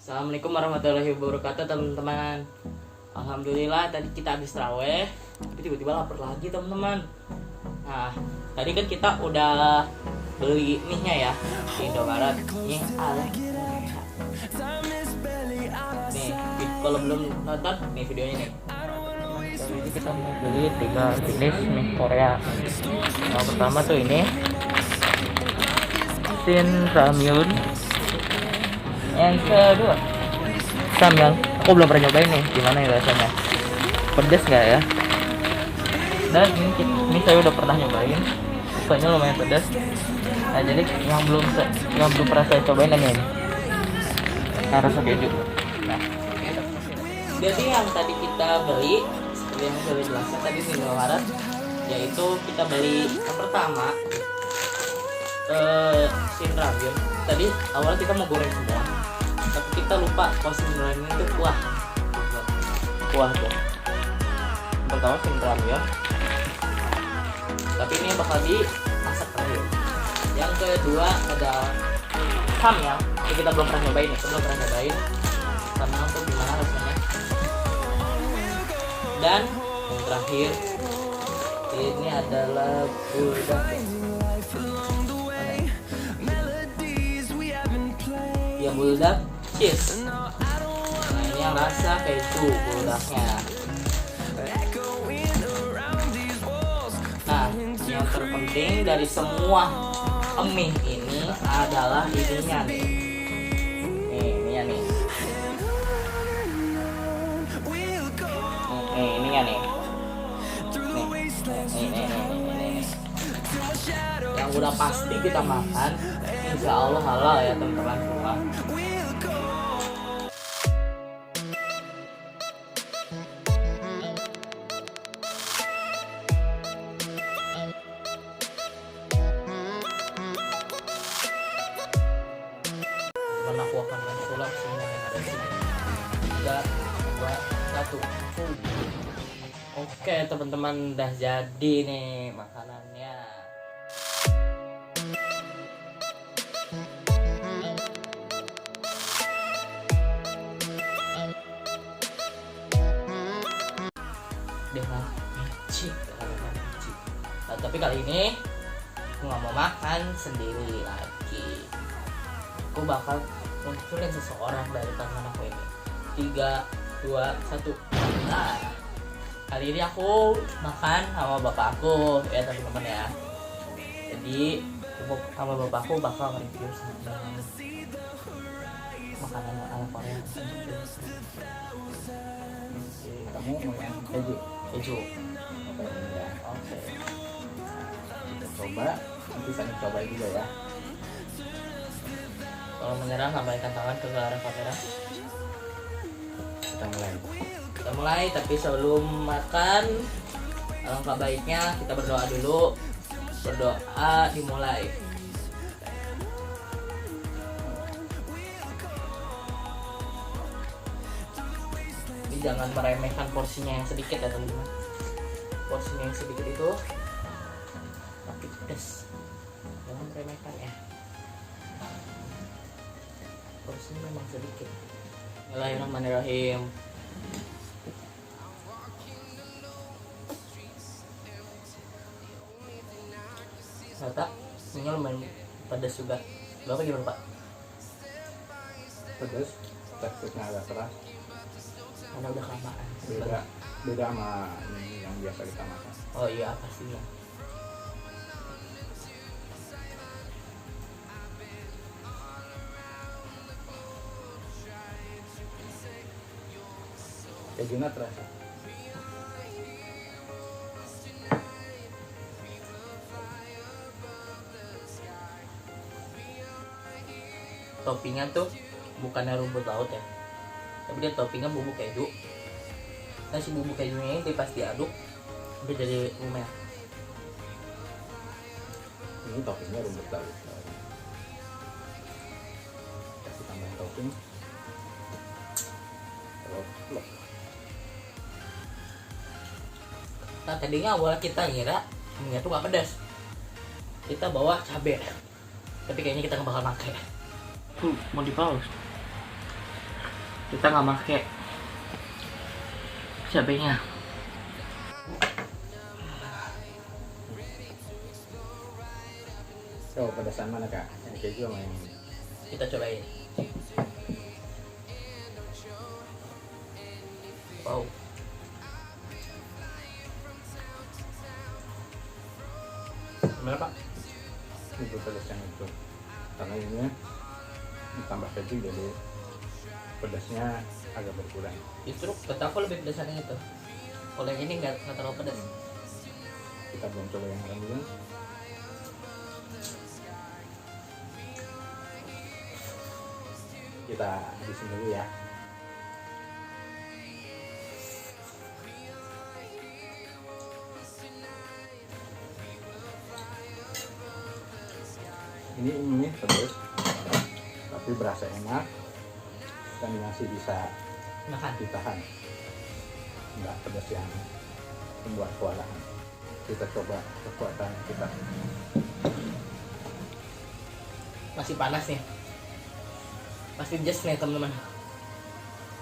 Assalamualaikum warahmatullahi wabarakatuh teman-teman. Alhamdulillah tadi kita habis taraweh, tapi tiba-tiba lapar lagi teman-teman. Nah, tadi kan kita udah beli mie-nya ya di Indomaret. Nih, nih, kalau belum nonton nih videonya nih. Jadi kita beli 3 jenis mie Korea. Yang pertama tuh ini Shin Ramyun. Yang kedua Samyang. Aku belum pernah nyobain nih, gimana ya rasanya, pedes nggak ya? Dan ini saya udah pernah nyobain, rasanya lumayan pedas. Nah, jadi yang belum pernah saya cobain ini rasa keju. Nah, jadi yang tadi kita beli seperti yang sudah dijelaskan tadi di Indomaret, yaitu kita beli yang pertama Shin Ramyun. Tadi awalnya kita mau goreng semua, tapi kita lupa kalau Shin Ramyun itu kuah tuh. Pertama Shin Ramyun, tapi ini bakal dimasak terakhir. Yang kedua ada Samyang. Ini kita belum pernah nyobain, Samyang tuh gimana rasanya. Dan yang terakhir ini adalah buldak. Yang buldak cheese. Nah, ini yang rasa keju buldaknya. Nah, yang terpenting dari semua mie ini adalah ininya nih. Ininya nih. Ininya nih. Nih. Yang udah pasti kita makan, insya Allah halal ya teman-teman semua. Aku akan mengulang semua yang ada di sini. 3, 2, 1. Oke teman-teman, udah jadi nih makanannya. Dengan micik. Nah, tapi kali ini aku nggak mau makan sendiri lagi. Aku bakal munculin seseorang dari tangan aku ini. 3, 2, 1. Nah, kali ini aku makan sama bapak aku ya teman-teman ya. Jadi sama bapak aku bakal nge-review makanan ala Korea. Kamu mau yang keju? Keju. Ya. Oke. Kita coba, nanti saling coba juga ya. Kalau menyerah lambaikan tangan ke arah kamera. Kita mulai, tapi sebelum makan alangkah baiknya kita berdoa dulu. Berdoa dimulai. Ini jangan meremehkan porsinya yang sedikit ya teman-teman. Porsinya yang sedikit itu tapi pedas. Jangan meremehkan ya. Porsinya memang sedikit. Bismillahirrahmanirrahim. Ternyata ini lumayan pedas juga. Bapak gimana Pak? Pedas, teksturnya agak keras. Karena udah kelamaan. Beda sama ini yang biasa kita makan. Oh iya, pastinya. Kejunya terasa. Toppingnya tuh bukannya rumput laut ya, tapi dia toppingnya bubuk keju. Nah, si bubuk kejunya ini pas diaduk dia jadi lumer. Ini toppingnya rumput laut. Kasih tambahan topping. Lop. Nah, tadinya awal kita ngira minyak tuh gak pedas. Kita bawa cabai, tapi kayaknya kita nggak bakal pakai. Mau di pause. Kita nggak pakai cabenya. So, pedasan mana kak? Yang keju sama yang ini? Kita cobain. Wow. Gimana pak? Itu pedas yang itu. Karena ini ditambah keju jadi pedasnya agak berkurang. Justru kata aku lebih pedas yang itu. Kalau yang ini nggak terlalu pedas. Kita belum coba yang lain dulu. Kita habisin dulu ya. Ini pedas, tapi berasa enak dan masih bisa Makan. ditahan. Enggak pedas yang membuat kewalahan. Kita coba kekuatan kita. Masih panas nih. Pasti just nih teman-teman.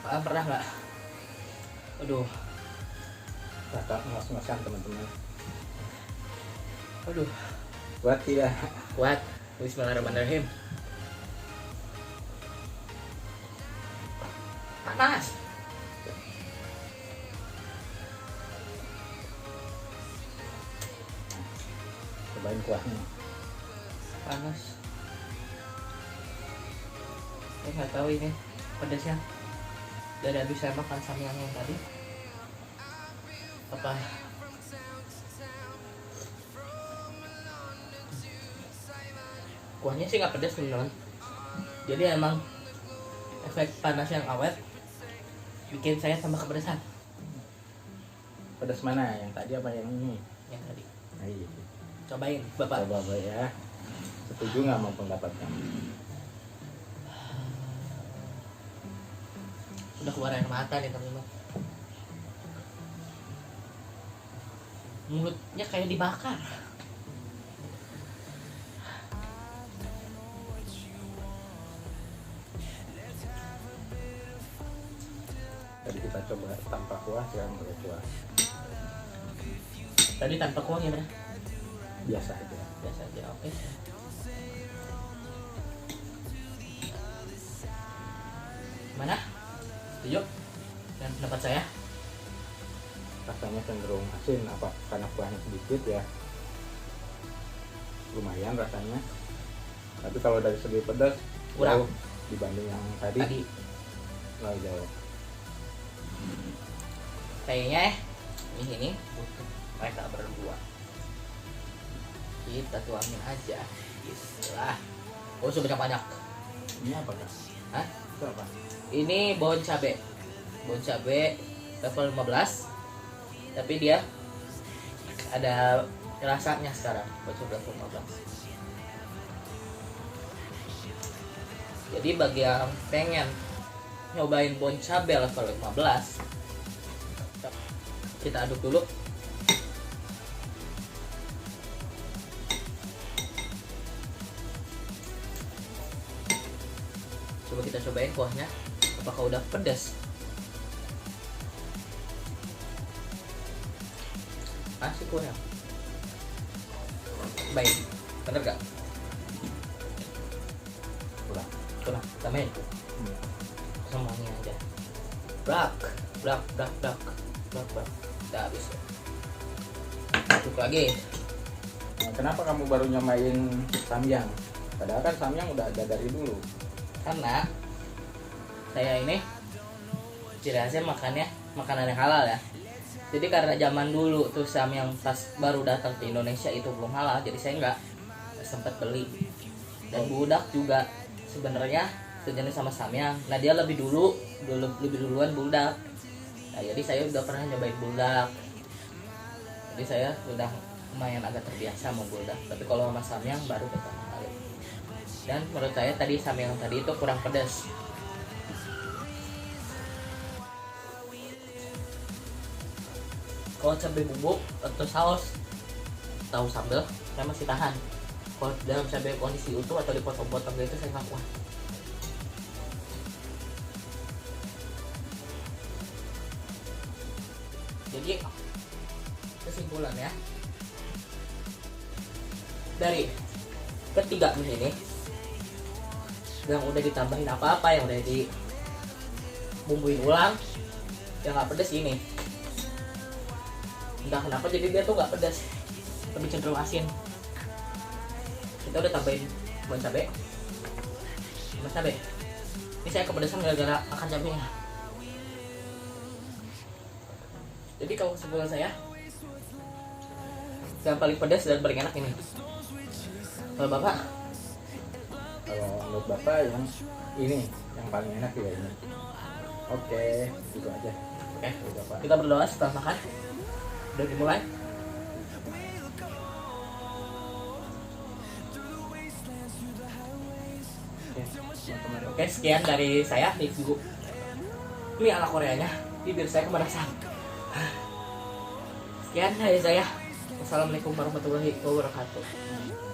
Pernah nggak? Aduh. Kakak ngas-ngasan teman-teman. Aduh. Buat tidak. Kuat. Bismillahirrahmanirrahim. Panas. Cobain kuahnya. Panas. Saya nggak tahu ini pedasnya dari habis saya makan samyang yang tadi apa kuahnya sih nggak pedas teman-teman, jadi emang efek panas yang awet bikin saya tambah kepedasan. Pedas mana? Yang tadi apa yang ini? Yang tadi Nah, iya. cobain bapak. Coba ya. Setuju nggak sama pendapat kamu? Udah keluar air mata nih teman-teman, mulutnya kayak dibakar. Tadi kita coba tanpa kuah, sekarang pakai kuah. Tadi tanpa kuah gimana? Biasa aja. Biasa aja, oke. Mana? Setuju? Dan pendapat saya? Rasanya cenderung asin, apa karena kuahnya sedikit ya. Lumayan rasanya. Tapi kalau dari segi pedas, Kurang. jauh dibanding yang tadi. Terlalu jauh. Kayaknya di sini mereka berdua. Kita tuangin aja. Bismillah. Oh, sudah banyak. Ini apa kak? Hah? Itu apa? Ini bon cabe. Bon cabe level 15. Tapi dia ada rasanya sekarang bon cabe level 15. Jadi bagi yang pengen nyobain bon cabe level 15, kita aduk dulu. Coba kita cobain kuahnya, apakah udah pedas? Asik kuahnya. Baik, bener gak? Kurang. Kurang, tambahin. Semuanya aja. Blak. Udah habis. Aduk lagi. Nah, kenapa kamu baru nyobain samyang? Padahal kan samyang udah ada dari dulu. Karena saya ini ciri khasnya makannya makanan yang halal ya. Jadi karena zaman dulu tuh samyang pas baru datang ke Indonesia itu belum halal, jadi saya nggak sempat beli. Dan budak juga sebenarnya sejenis sama samyang. Nah dia lebih duluan budak. Nah, jadi saya udah pernah nyobain budak. Jadi saya udah lumayan agak terbiasa sama budak. Tapi kalau sama samyang baru pertama kali. Dan menurut saya tadi samyang tadi itu kurang pedas. Kalau cabai bubuk atau saus tahu sambal saya masih tahan. Kalau dalam cabai kondisi utuh atau dipotong-potong gitu saya nggak kuat. Jadi kesimpulannya dari ketiga mie ini yang udah ditambahin apa-apa, yang udah dibumbuin ulang, yang nggak pedas ini. Entah kenapa jadi dia tuh nggak pedas, lebih cenderung asin. Kita udah tambahin bawang cabai. Ini saya kepedesan gara-gara makan cabenya. Jadi kalau kesimpulan saya, yang paling pedas dan paling enak ini. Kalau Bapak? Kalau menurut Bapak yang ini yang paling enak ya ini. Oke, gitu aja. Oke, Bapak. kita berdoa setelah makan. Udah dimulai. Oke, sekian dari saya review mie ala Koreanya. Bibir saya kepanasan. Sekian dari saya. Wassalamualaikum warahmatullahi wabarakatuh.